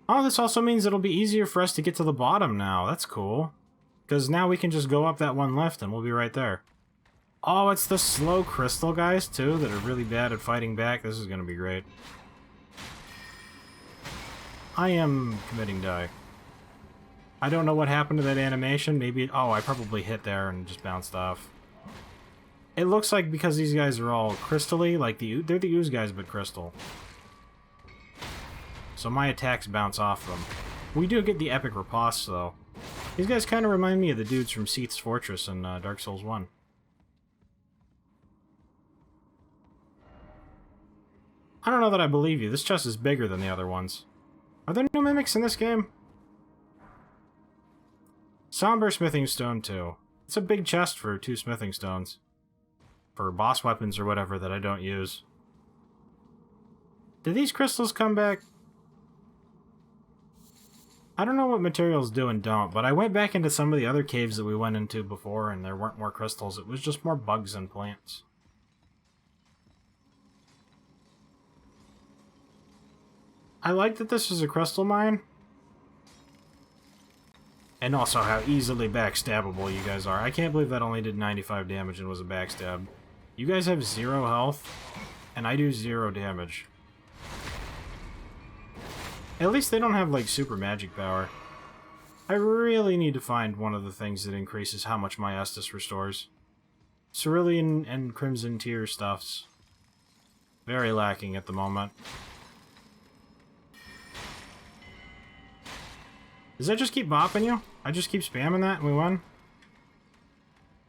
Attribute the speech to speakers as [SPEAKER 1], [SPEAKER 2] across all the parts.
[SPEAKER 1] Oh, this also means it'll be easier for us to get to the bottom now. That's cool. Because now we can just go up that one lift and we'll be right there. Oh, it's the slow crystal guys, too, that are really bad at fighting back. This is going to be great. I am committing die. I don't know what happened to that animation. Maybe... Oh, I probably hit there and just bounced off. It looks like because these guys are all crystally, like they're the ooze guys, but crystal. So my attacks bounce off them. We do get the epic riposte, though. These guys kind of remind me of the dudes from Seath's Fortress in Dark Souls 1. I don't know that I believe you. This chest is bigger than the other ones. Are there no mimics in this game? Somber Smithing Stone 2. It's a big chest for 2 smithing stones. For boss weapons or whatever that I don't use. Do these crystals come back? I don't know what materials do and don't, but I went back into some of the other caves that we went into before and there weren't more crystals. It was just more bugs and plants. I like that this is a crystal mine. And also how easily backstabbable you guys are. I can't believe that only did 95 damage and was a backstab. You guys have 0 health, and I do 0 damage. At least they don't have, like, super magic power. I really need to find one of the things that increases how much my Estus restores. Cerulean and Crimson Tear stuffs. Very lacking at the moment. Does that just keep bopping you? I just keep spamming that and we won?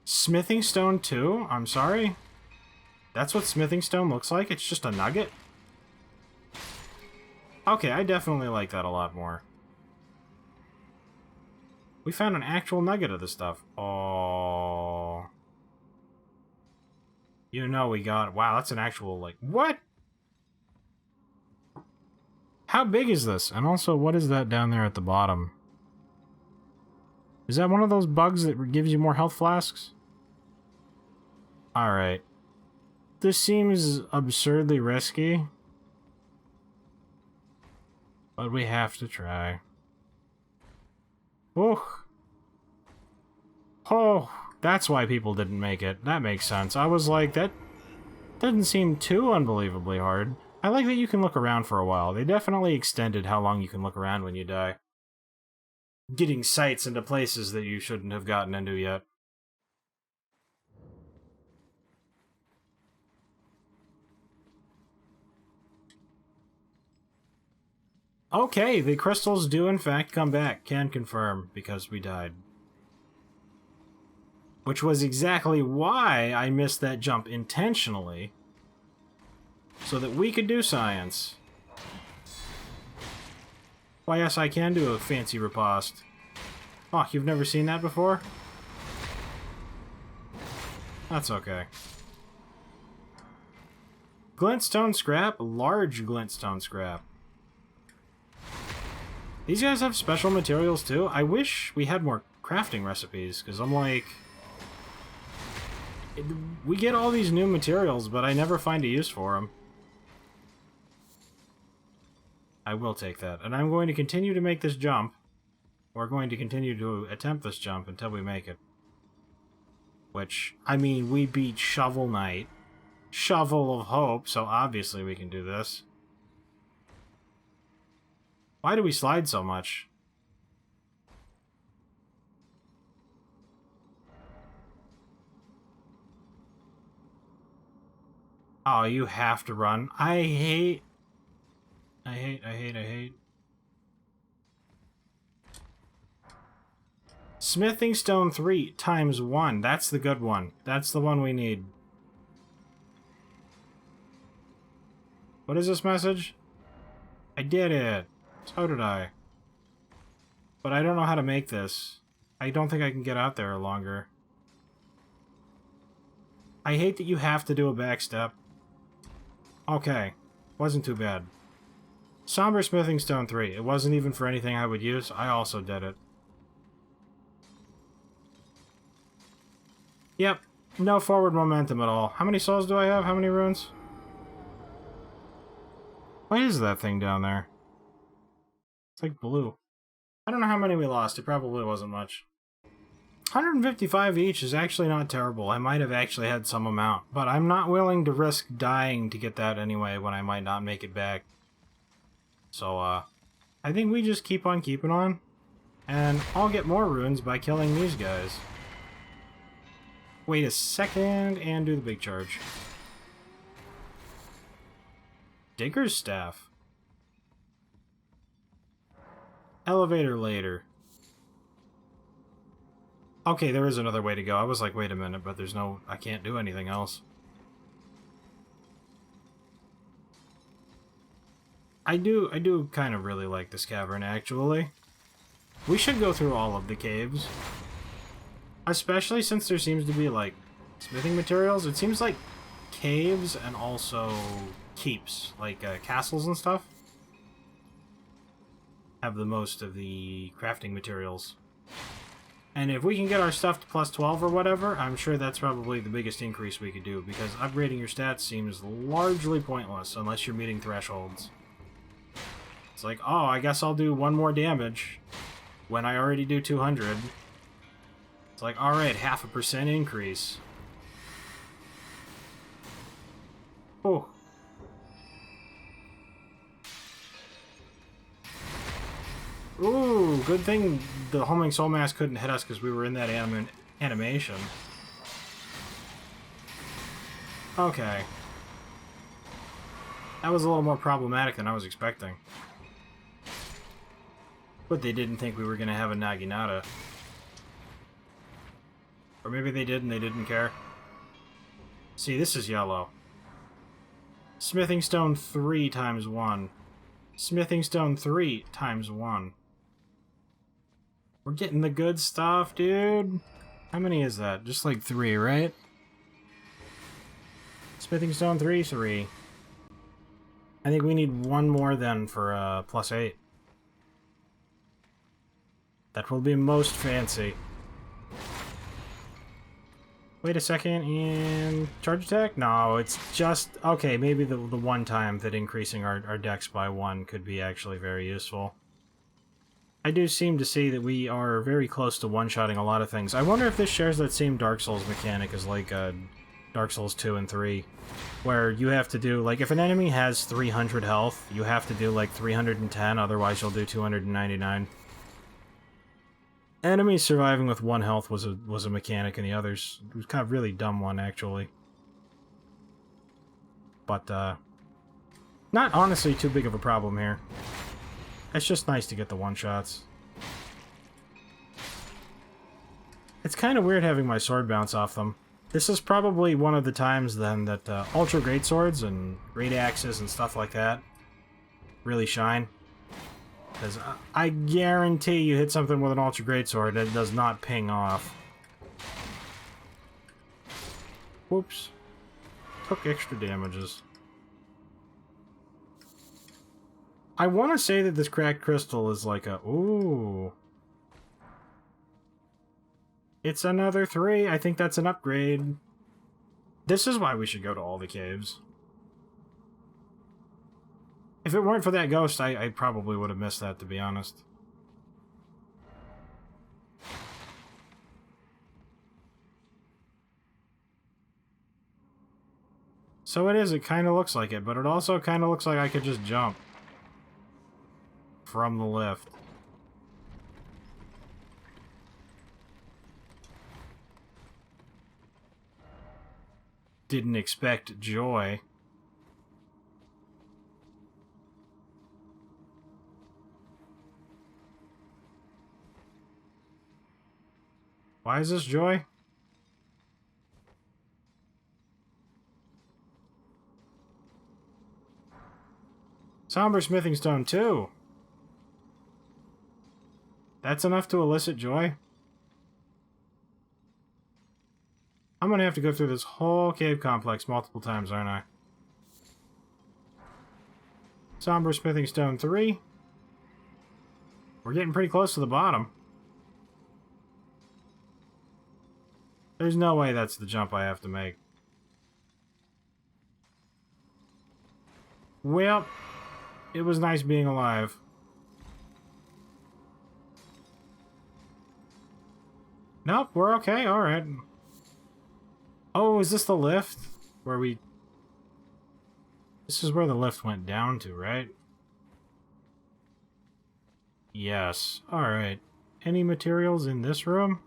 [SPEAKER 1] Smithing Stone 2? I'm sorry? That's what Smithing Stone looks like? It's just a nugget? Okay, I definitely like that a lot more. We found an actual nugget of this stuff. Oh. You know we got... Wow, that's an actual, like... What? How big is this? And also, what is that down there at the bottom? Is that one of those bugs that gives you more health flasks? Alright. This seems absurdly risky. But we have to try. Oh. Oh, that's why people didn't make it. That makes sense. I was like, that doesn't seem too unbelievably hard. I like that you can look around for a while. They definitely extended how long you can look around when you die. Getting sights into places that you shouldn't have gotten into yet. Okay, the crystals do in fact come back. Can confirm, because we died. Which was exactly why I missed that jump intentionally. So that we could do science. Why, yes, I can do a fancy riposte. Oh, you've never seen that before? That's okay. Glintstone scrap? Large glintstone scrap. These guys have special materials too? I wish we had more crafting recipes, because I'm like... We get all these new materials, but I never find a use for them. I will take that. And I'm going to continue to make this jump. We're going to continue to attempt this jump until we make it. Which, I mean, we beat Shovel Knight. Shovel of Hope, so obviously we can do this. Why do we slide so much? Oh, you have to run. I hate... Smithing Stone 3 times 1. That's the good one. That's the one we need. What is this message? I did it. So did I. But I don't know how to make this. I don't think I can get out there longer. I hate that you have to do a backstep. Okay. Wasn't too bad. Somber Smithing Stone 3. It wasn't even for anything I would use. I also did it. Yep. No forward momentum at all. How many souls do I have? How many runes? What is that thing down there? It's like blue. I don't know how many we lost. It probably wasn't much. 155 each is actually not terrible. I might have actually had some amount, but I'm not willing to risk dying to get that anyway when I might not make it back. So, I think we just keep on keeping on, and I'll get more runes by killing these guys. Wait a second, and do the big charge. Digger's Staff. Elevator later. Okay, there is another way to go. I was like, wait a minute, but there's no... I can't do anything else. I do kind of really like this cavern, actually. We should go through all of the caves. Especially since there seems to be, like, smithing materials. It seems like caves and also keeps, like castles and stuff, have the most of the crafting materials. And if we can get our stuff to plus 12 or whatever, I'm sure that's probably the biggest increase we could do, because upgrading your stats seems largely pointless unless you're meeting thresholds. It's like, oh, I guess I'll do 1 more damage when I already do 200. It's like, alright, 0.5% increase. Oh. Ooh, good thing the homing soul mass couldn't hit us because we were in that animation. Okay. That was a little more problematic than I was expecting. But they didn't think we were going to have a Naginata. Or maybe they did and they didn't care. See, this is yellow. Smithing stone 3 times 1. Smithing stone 3 times 1. We're getting the good stuff, dude. How many is that? Just like 3, right? Smithing stone 3, 3. I think we need 1 more then for plus 8. That will be most fancy. Wait a second, and charge attack? No, it's just... Okay, maybe the one time that increasing our dex by 1 could be actually very useful. I do seem to see that we are very close to one-shotting a lot of things. I wonder if this shares that same Dark Souls mechanic as, like, Dark Souls 2 and 3, where you have to do, like, if an enemy has 300 health, you have to do, like, 310, otherwise you'll do 299. Enemies surviving with 1 health was a mechanic in the others. It was kind of a really dumb one, actually. But, not honestly too big of a problem here. It's just nice to get the one-shots. It's kind of weird having my sword bounce off them. This is probably one of the times, then, that Ultra Great Swords and Great Axes and stuff like that really shine. Because I guarantee you hit something with an Ultra Great Sword that does not ping off. Whoops. Took extra damages. I want to say that this cracked crystal is like a... Ooh. It's another 3. I think that's an upgrade. This is why we should go to all the caves. If it weren't for that ghost, I probably would have missed that, to be honest. So it is, it kind of looks like it, but it also kind of looks like I could just jump from the lift. Didn't expect joy. Why is this joy? Somber Smithing Stone 2. That's enough to elicit joy? I'm gonna have to go through this whole cave complex multiple times, aren't I? Somber Smithing Stone 3. We're getting pretty close to the bottom. There's no way that's the jump I have to make. Well, it was nice being alive. Nope, we're okay, alright. Oh, is this the lift? Where we... This is where the lift went down to, right? Yes, alright. Any materials in this room?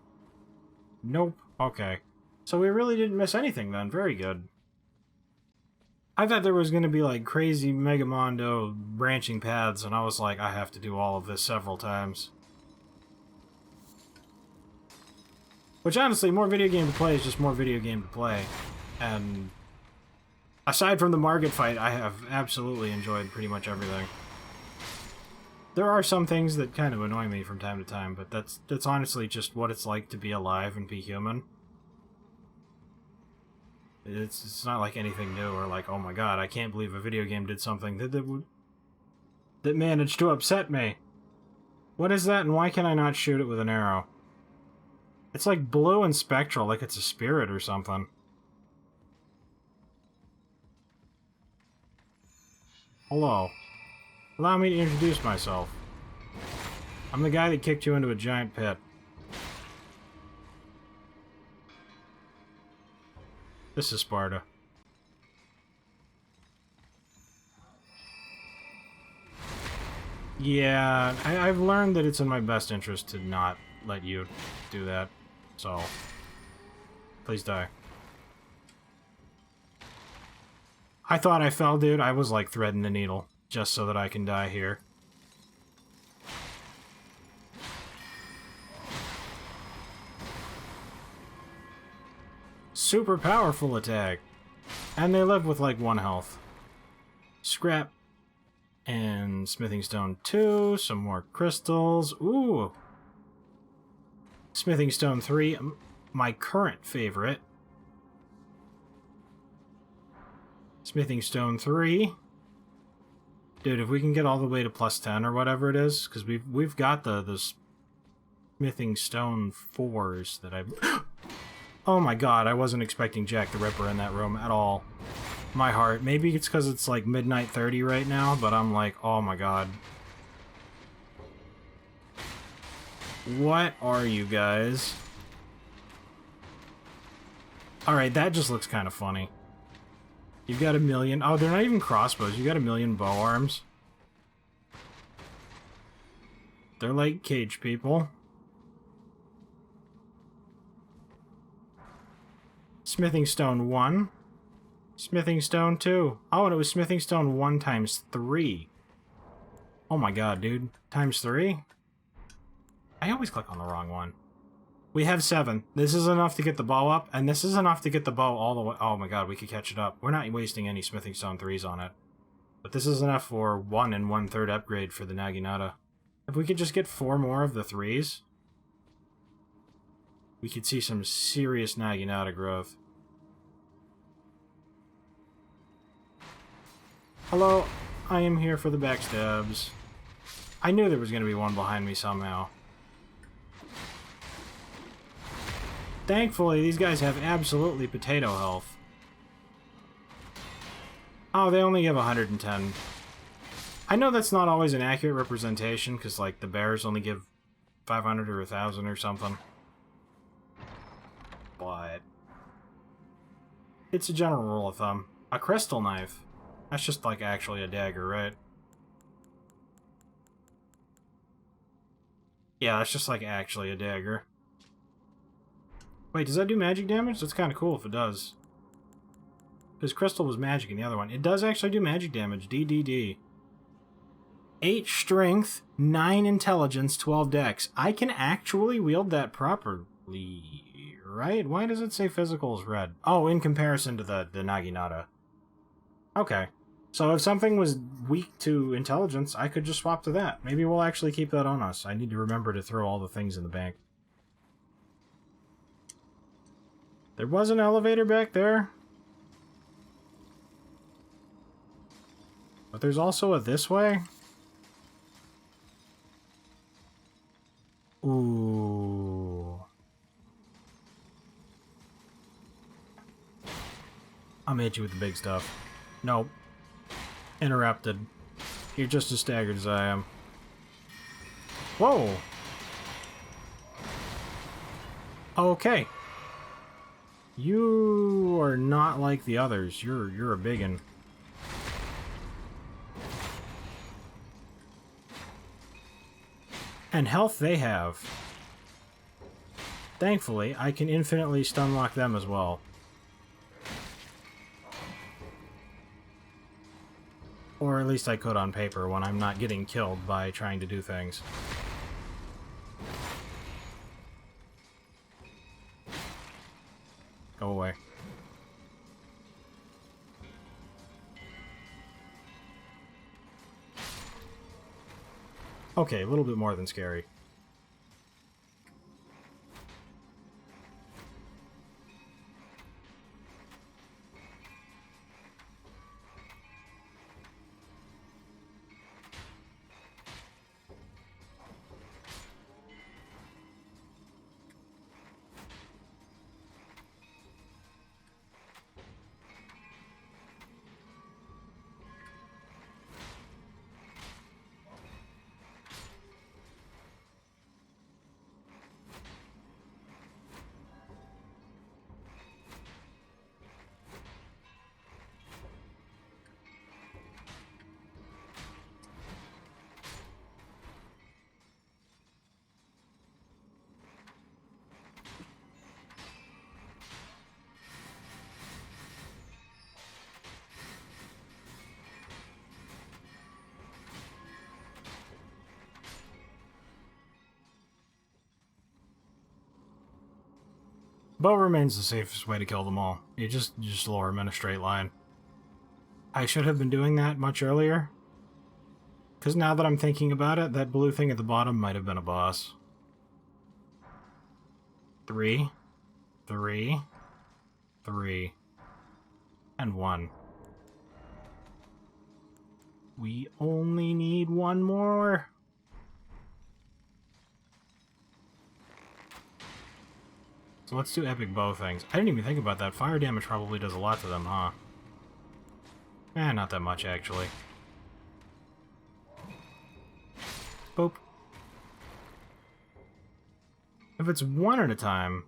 [SPEAKER 1] Nope, okay. So we really didn't miss anything then, very good. I thought there was going to be like crazy Megamondo branching paths, and I was like, I have to do all of this several times. Which honestly, more video game to play is just more video game to play. And aside from the Margit fight, I have absolutely enjoyed pretty much everything. There are some things that kind of annoy me from time to time, but that's honestly just what it's like to be alive and be human. It's not like anything new or like, oh my god, I can't believe a video game did something that managed to upset me. What is that, and why can I not shoot it with an arrow? It's like blue and spectral, like it's a spirit or something. Hello. Allow me to introduce myself. I'm the guy that kicked you into a giant pit. This is Sparta. Yeah, I've learned that it's in my best interest to not let you do that, so please die. I thought I fell, dude. I was like threading the needle just so that I can die here. Super powerful attack. And they live with like 1 health. Scrap. And smithing stone 2. Some more crystals. Ooh. Smithing stone 3. My current favorite. Smithing stone 3. Dude, if we can get all the way to plus 10 or whatever it is, because we've got the smithing stone 4s that I... Oh my god, I wasn't expecting Jack the Ripper in that room at all. My heart. Maybe it's because it's like midnight 30 right now, but I'm like, oh my god. What are you guys? Alright, that just looks kind of funny. You've got 1,000,000... Oh, they're not even crossbows. You got 1,000,000 bow arms. They're like cage people. Smithing stone 1. Smithing stone 2. Oh, and it was smithing stone 1 times 3. Oh my god, dude. Times 3? I always click on the wrong one. We have 7. This is enough to get the bow up, and this is enough to get the bow all the way... Oh my god, we could catch it up. We're not wasting any smithing stone 3s on it. But this is enough for 1 1/3 upgrade for the Naginata. If we could just get 4 more of the 3s, we could see some serious Naginata growth. Hello, I am here for the backstabs. I knew there was going to be one behind me somehow. Thankfully, these guys have absolutely potato health. Oh, they only give 110. I know that's not always an accurate representation, because, like, the bears only give 500 or 1,000 or something. But it's a general rule of thumb. A crystal knife. That's just, like, actually a dagger, right? Yeah, that's just, like, actually a dagger. Wait, does that do magic damage? That's kind of cool if it does. Because crystal was magic in the other one. It does actually do magic damage. DDD. 8 strength, 9 intelligence, 12 dex. I can actually wield that properly, right? Why does it say physical is red? Oh, in comparison to the Naginata. Okay. So if something was weak to intelligence, I could just swap to that. Maybe we'll actually keep that on us. I need to remember to throw all the things in the bank. There was an elevator back there. But there's also a this way. Ooh. I'm gonna hit you with the big stuff. Nope. Interrupted. You're just as staggered as I am. Whoa! Okay. You are not like the others. You're a biggin. And health they have. Thankfully, I can infinitely stun lock them as well. Or at least I could on paper when I'm not getting killed by trying to do things. Go away. Okay, a little bit more than scary. Bow remains the safest way to kill them all. You just lure them in a straight line. I should have been doing that much earlier. Because now that I'm thinking about it, that blue thing at the bottom might have been a boss. 3, 3, 3, and 1. We only need one more. So let's do epic bow things. I didn't even think about that. Fire damage probably does a lot to them, huh? Not that much, actually. Boop. If it's one at a time,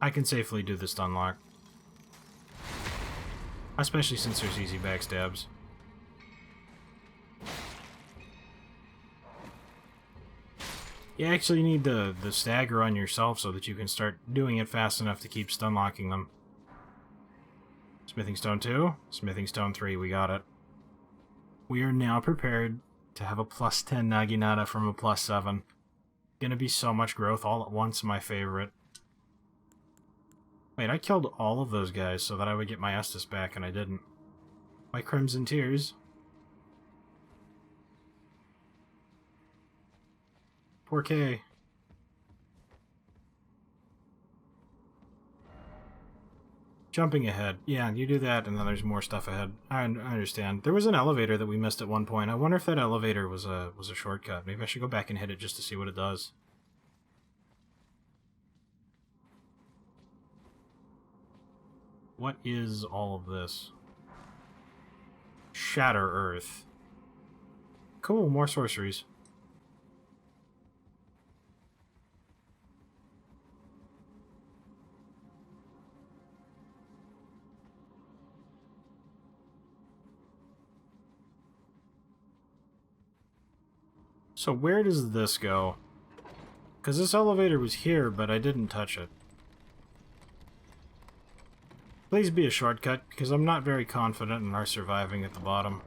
[SPEAKER 1] I can safely do the stun lock. Especially since there's easy backstabs. You actually need the stagger on yourself so that you can start doing it fast enough to keep stun locking them. Smithing Stone 2, Smithing Stone 3, we got it. We are now prepared to have a +10 Naginata from a +7. Gonna be so much growth all at once, my favorite. Wait, I killed all of those guys so that I would get my Estus back, and I didn't. My Crimson Tears. Poor K. Jumping ahead. Yeah, you do that, and then there's more stuff ahead. I understand. There was an elevator that we missed at one point. I wonder if that elevator was a shortcut. Maybe I should go back and hit it just to see what it does. What is all of this? Shatter Earth. Cool, more sorceries. So where does this go? Because this elevator was here, but I didn't touch it. Please be a shortcut, because I'm not very confident in our surviving at the bottom.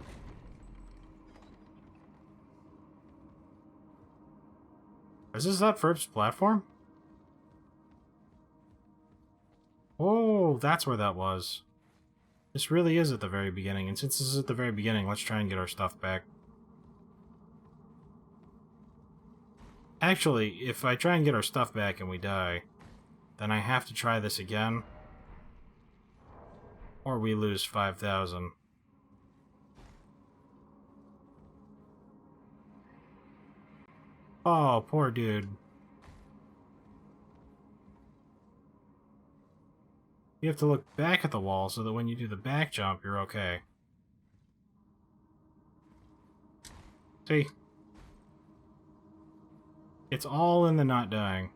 [SPEAKER 1] Is this that first platform? Oh, that's where that was. This really is at the very beginning, and since this is at the very beginning, let's try and get our stuff back. Actually, if I try and get our stuff back and we die, then I have to try this again. Or we lose 5,000. Oh, poor dude. You have to look back at the wall so that when you do the back jump, you're okay. See? It's all in the not dying.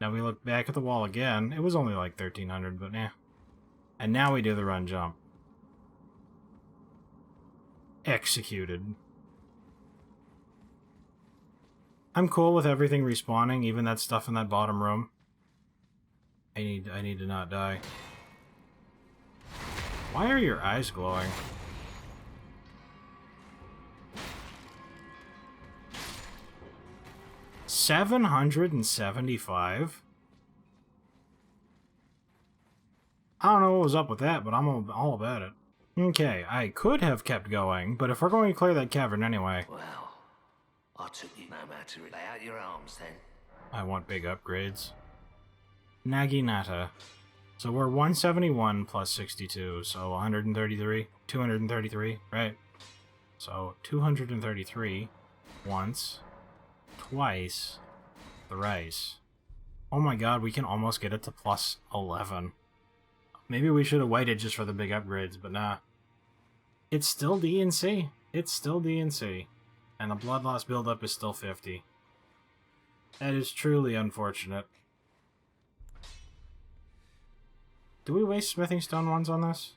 [SPEAKER 1] Now we look back at the wall again. It was only like 1300, but eh. And now we do the run jump. Executed. I'm cool with everything respawning, even that stuff in that bottom room. I need to not die. Why are your eyes glowing? $775? I don't know what was up with that, but I'm all about it. Okay, I could have kept going, but if we're going to clear that cavern anyway...
[SPEAKER 2] Well, I took you no matter. Lay out your arms then.
[SPEAKER 1] I want big upgrades. Naginata. So we're 171 plus 62, so 133, 233, right? So 233 once, twice, thrice. Oh my god, we can almost get it to plus 11. Maybe we should have waited just for the big upgrades, but nah. It's still D&C. It's still D&C. And the blood loss buildup is still 50. That is truly unfortunate. Do we waste smithing stone ones on this?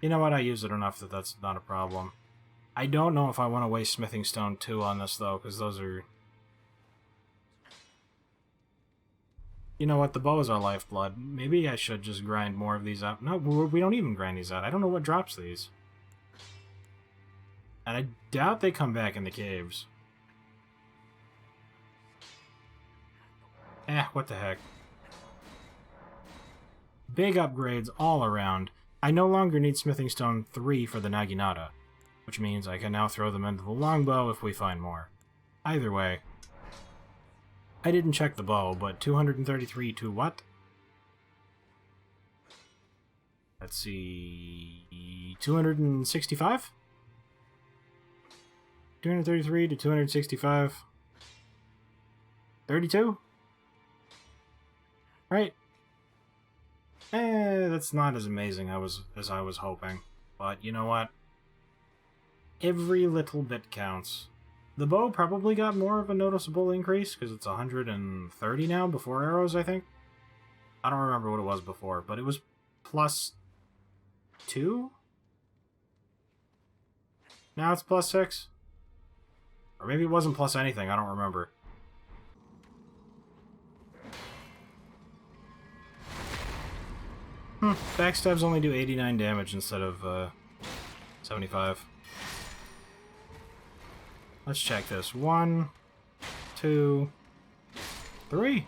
[SPEAKER 1] You know what, I use it enough that that's not a problem. I don't know if I want to waste smithing stone 2 on this though, because those are... You know what, the bow is our lifeblood. Maybe I should just grind more of these out. No, we don't even grind these out. I don't know what drops these. And I doubt they come back in the caves. What the heck. Big upgrades all around. I no longer need Smithing Stone 3 for the Naginata, which means I can now throw them into the longbow if we find more. Either way. I didn't check the bow, but 233 to what? Let's see... 265? 233 to 265. 32? Right? That's not as amazing as I was hoping. But you know what? Every little bit counts. The bow probably got more of a noticeable increase, because it's 130 now, before arrows, I think. I don't remember what it was before, but it was plus 2? Now it's plus 6? Or maybe it wasn't plus anything, I don't remember. Backstabs only do 89 damage instead of 75. Let's check this. 1, 2, 3.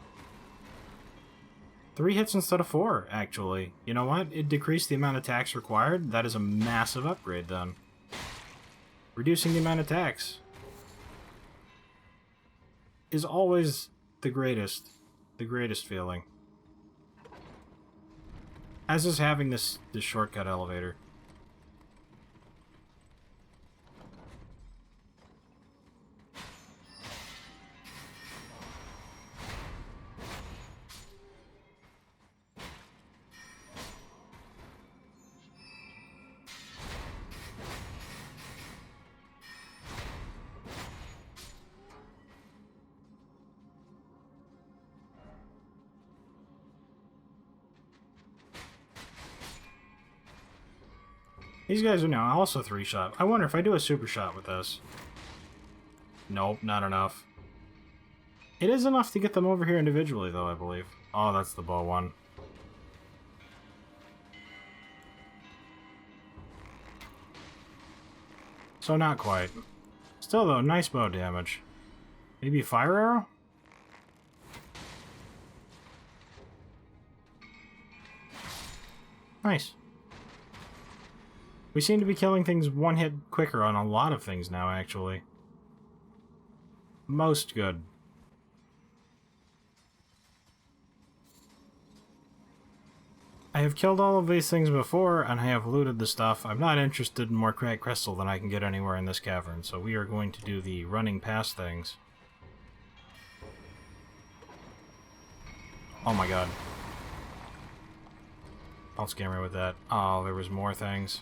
[SPEAKER 1] 3 hits instead of 4, actually. You know what? It decreased the amount of attacks required. That is a massive upgrade, then. Reducing the amount of attacks is always the greatest feeling. As is having this shortcut elevator. These guys are now also 3-shot. I wonder if I do a super shot with this. Nope, not enough. It is enough to get them over here individually, though, I believe. Oh, that's the bow one. So not quite. Still, though, nice bow damage. Maybe a fire arrow? Nice. We seem to be killing things one hit quicker on a lot of things now, actually. Most good. I have killed all of these things before, and I have looted the stuff. I'm not interested in more cracked crystal than I can get anywhere in this cavern, so we are going to do the running past things. Oh my god. Don't scare me with that. Oh, there was more things.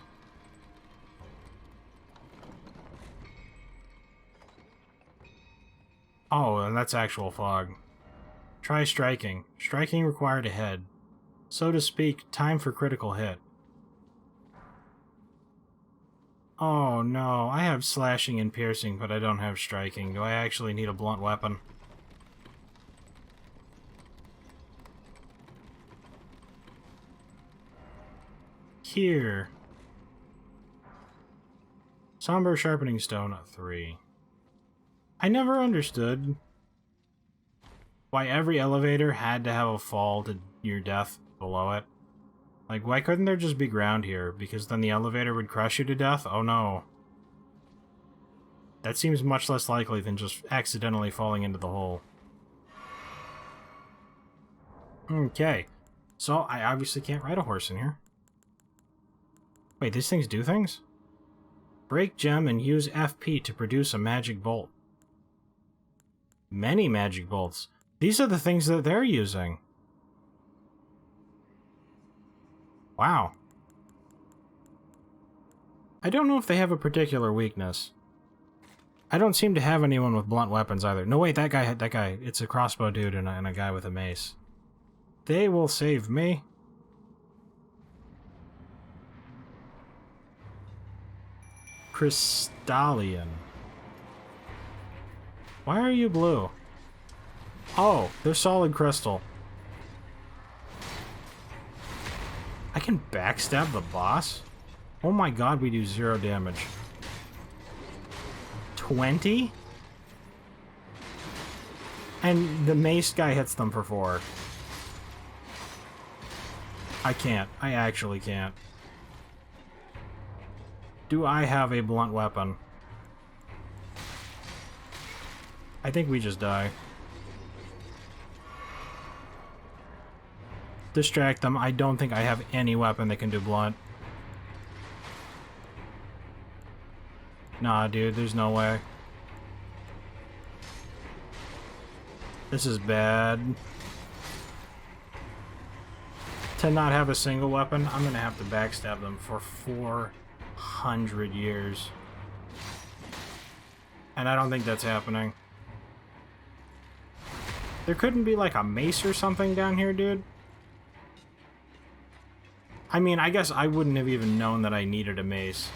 [SPEAKER 1] Oh, and that's actual fog. Try striking. Striking required a head. So to speak, time for critical hit. Oh no, I have slashing and piercing, but I don't have striking. Do I actually need a blunt weapon? Here. Somber Sharpening Stone 3. I never understood why every elevator had to have a fall to your death below it. Like, why couldn't there just be ground here? Because then the elevator would crush you to death? Oh no. That seems much less likely than just accidentally falling into the hole. Okay. So, I obviously can't ride a horse in here. Wait, these things do things? Break gem and use FP to produce a magic bolt. Many magic bolts. These are the things that they're using. Wow. I don't know if they have a particular weakness. I don't seem to have anyone with blunt weapons either. No, wait, that guy. It's a crossbow dude and a guy with a mace. They will save me. Crystalian. Why are you blue? Oh, they're solid crystal. I can backstab the boss? Oh my god, we do 0 damage. 20? And the mace guy hits them for 4. I can't. I actually can't. Do I have a blunt weapon? I think we just die. Distract them. I don't think I have any weapon that can do blunt. Nah, dude, there's no way. This is bad. To not have a single weapon, I'm gonna have to backstab them for 400 years. And I don't think that's happening. There couldn't be like a mace or something down here, dude? I mean, I guess I wouldn't have even known that I needed a mace.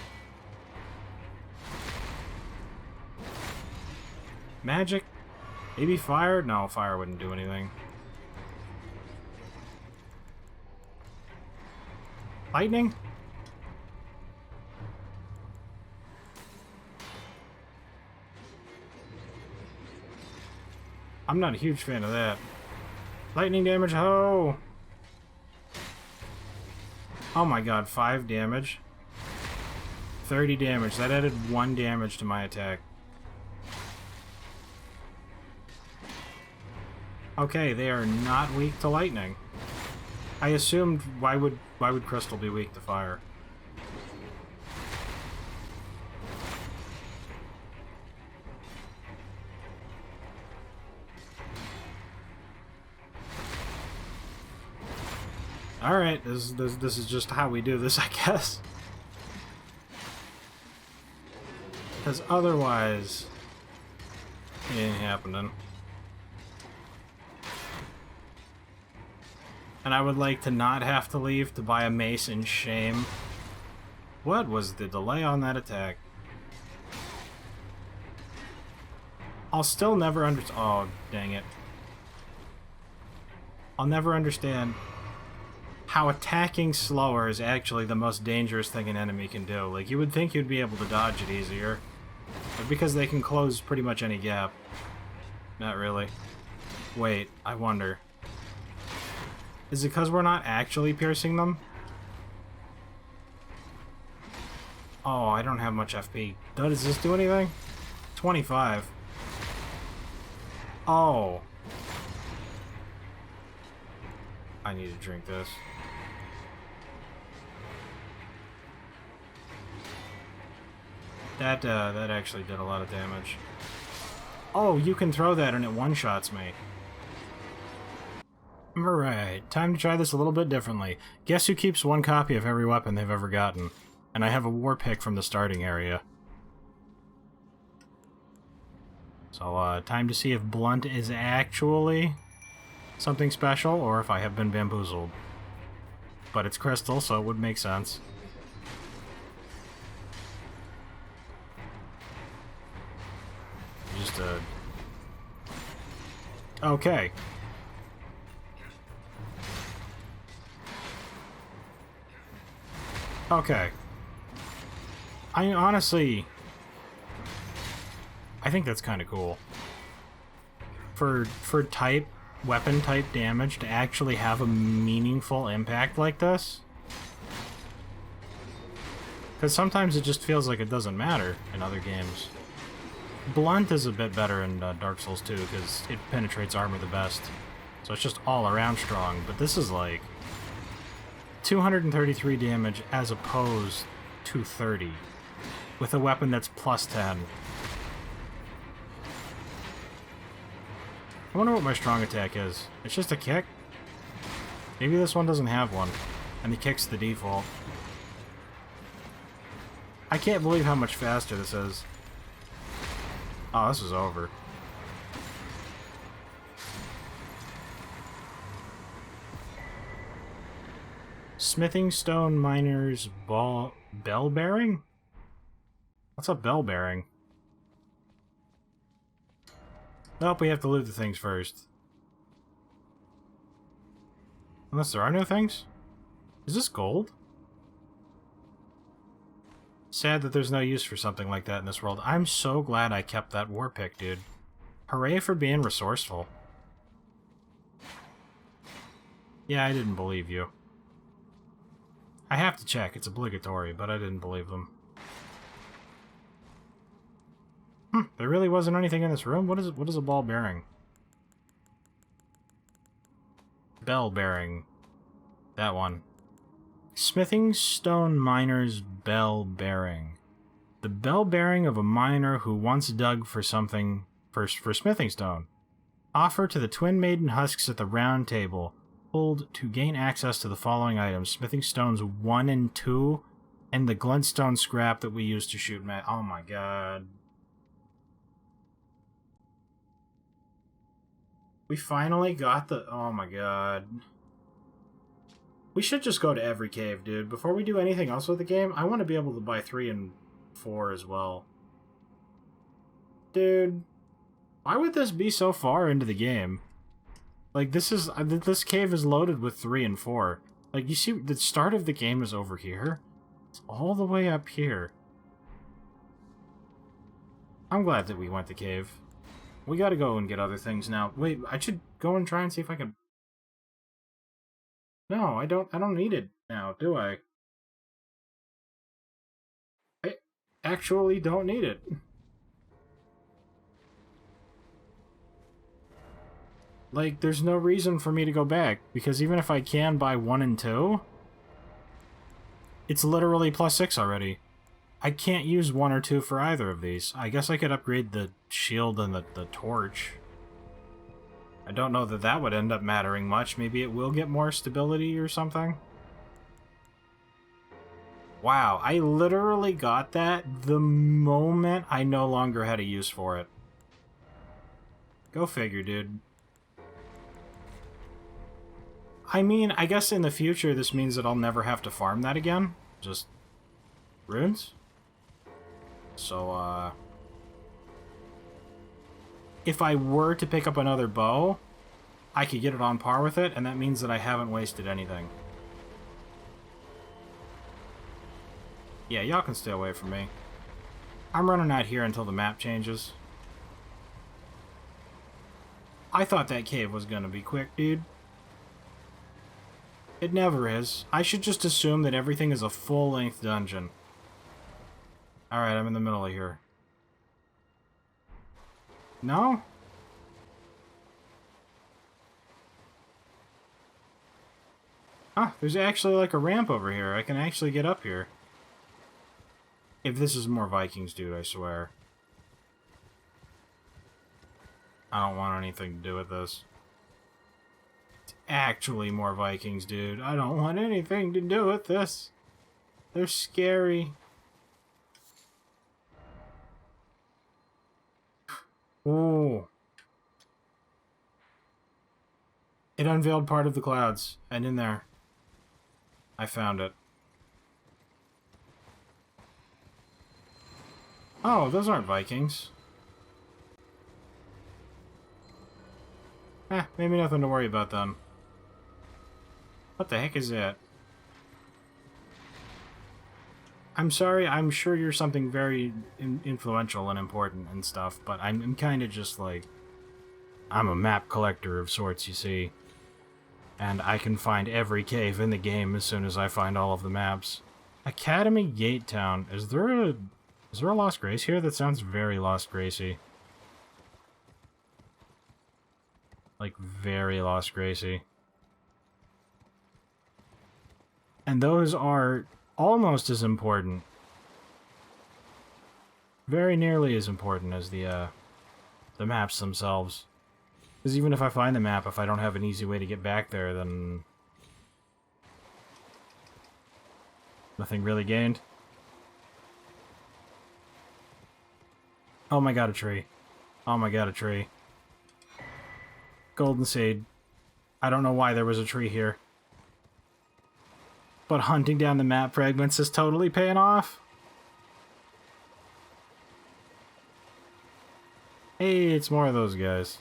[SPEAKER 1] Magic? Maybe fire? No, fire wouldn't do anything. Lightning? I'm not a huge fan of that. Lightning damage, ho! Oh my god, 5 damage. 30 damage. That added 1 damage to my attack. Okay, they are not weak to lightning. I assumed, why would crystal be weak to fire? Alright, this is just how we do this, I guess. Because otherwise, it ain't happening. And I would like to not have to leave to buy a mace in shame. What was the delay on that attack? I'll still never oh, dang it. I'll never understand how attacking slower is actually the most dangerous thing an enemy can do. Like, you would think you'd be able to dodge it easier. But because they can close pretty much any gap. Not really. Wait, I wonder. Is it because we're not actually piercing them? Oh, I don't have much FP. Does this do anything? 25. Oh. I need to drink this. That actually did a lot of damage. Oh, you can throw that and it one-shots me. Alright, time to try this a little bit differently. Guess who keeps 1 copy of every weapon they've ever gotten? And I have a war pick from the starting area. So, time to see if blunt is actually something special, or if I have been bamboozled. But it's crystal, so it would make sense. Just, okay. Okay. I honestly... I think that's kind of cool. For type, weapon type damage to actually have a meaningful impact like this. Because sometimes it just feels like it doesn't matter in other games. Blunt is a bit better in Dark Souls 2 because it penetrates armor the best. So it's just all around strong. But this is like 233 damage as opposed to 30 with a weapon that's plus 10. I wonder what my strong attack is. It's just a kick? Maybe this one doesn't have one, and the kick's the default. I can't believe how much faster this is. Oh, this is over. Smithing Stone Miner's Bell Bearing? What's a bell bearing? Nope, we have to loot the things first. Unless there are no things? Is this gold? Sad that there's no use for something like that in this world. I'm so glad I kept that war pick, dude. Hooray for being resourceful. Yeah, I didn't believe you. I have to check, it's obligatory, but I didn't believe them. There really wasn't anything in this room? What is a ball bearing? Bell bearing. That one. Smithing Stone Miner's Bell Bearing. The bell bearing of a miner who once dug for something for smithing stone. Offer to the Twin Maiden husks at the round table. Hold to gain access to the following items. Smithing stones 1 and 2, and the glintstone scrap that we use to shoot Oh my god. We finally got the... Oh my god. We should just go to every cave, dude. Before we do anything else with the game, I want to be able to buy 3 and 4 as well. Dude. Why would this be so far into the game? Like, this cave is loaded with 3 and 4. Like, you see, the start of the game is over here. It's all the way up here. I'm glad that we went to cave. We gotta go and get other things now. Wait, I should go and try and see if I can... No, I don't need it now, do I? I actually don't need it. Like, there's no reason for me to go back, because even if I can buy 1 and 2, it's literally plus 6 already. I can't use 1 or 2 for either of these. I guess I could upgrade the shield and the torch. I don't know that that would end up mattering much. Maybe it will get more stability or something. Wow, I literally got that the moment I no longer had a use for it. Go figure, dude. I mean, I guess in the future this means that I'll never have to farm that again. Just runes? So, if I were to pick up another bow, I could get it on par with it, and that means that I haven't wasted anything. Yeah, y'all can stay away from me. I'm running out here until the map changes. I thought that cave was gonna be quick, dude. It never is. I should just assume that everything is a full-length dungeon. Alright, I'm in the middle of here. No? Ah, there's actually like a ramp over here. I can actually get up here. If this is more Vikings, dude, I swear. I don't want anything to do with this. It's actually more Vikings, dude. I don't want anything to do with this. They're scary. Ooh. It unveiled part of the clouds, and in there, I found it. Oh, those aren't Vikings. Maybe nothing to worry about then. What the heck is that? I'm sorry, I'm sure you're something very influential and important and stuff, but I'm kind of just like... I'm a map collector of sorts, you see. And I can find every cave in the game as soon as I find all of the maps. Academy Gate Town. Is there a Lost Grace here? That sounds very Lost Gracey. Like, very Lost Gracey. And those are almost as important. Very nearly as important as the maps themselves. Because even if I find the map, if I don't have an easy way to get back there, then... nothing really gained. Oh my god, a tree. Oh my god, a tree. Golden Seed. I don't know why there was a tree here. But hunting down the map fragments is totally paying off. Hey, it's more of those guys.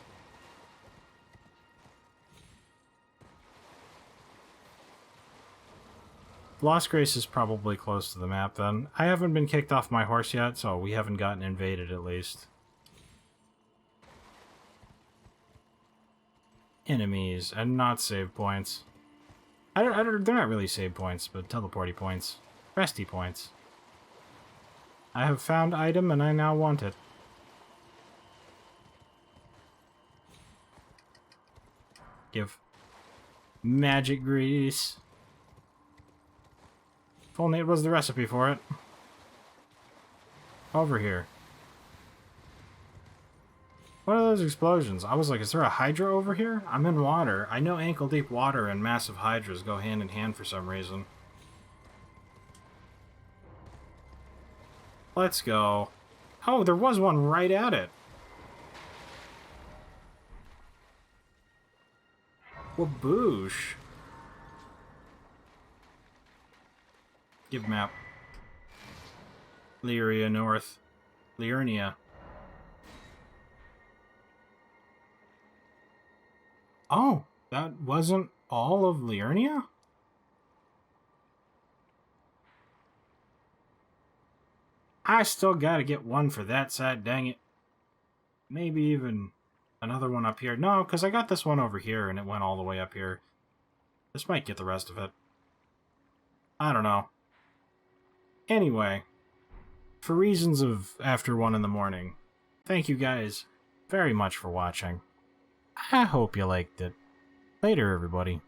[SPEAKER 1] Lost Grace is probably close to the map, then. I haven't been kicked off my horse yet, so we haven't gotten invaded, at least. Enemies, and not save points. They're not really save points, but teleporty points. Resty points. I have found item, and I now want it. Give. Magic grease. If only it was the recipe for it. Over here. What are those explosions? I was like, is there a Hydra over here? I'm in water. I know ankle-deep water and massive Hydras go hand in hand for some reason. Let's go. Oh, there was one right at it. Waboosh. Give map. Liurnia North. Liurnia. Oh, that wasn't all of Liurnia? I still gotta get one for that side, dang it. Maybe even another one up here. No, because I got this one over here and it went all the way up here. This might get the rest of it. I don't know. Anyway, for reasons of after 1 in the morning, thank you guys very much for watching. I hope you liked it. Later, everybody.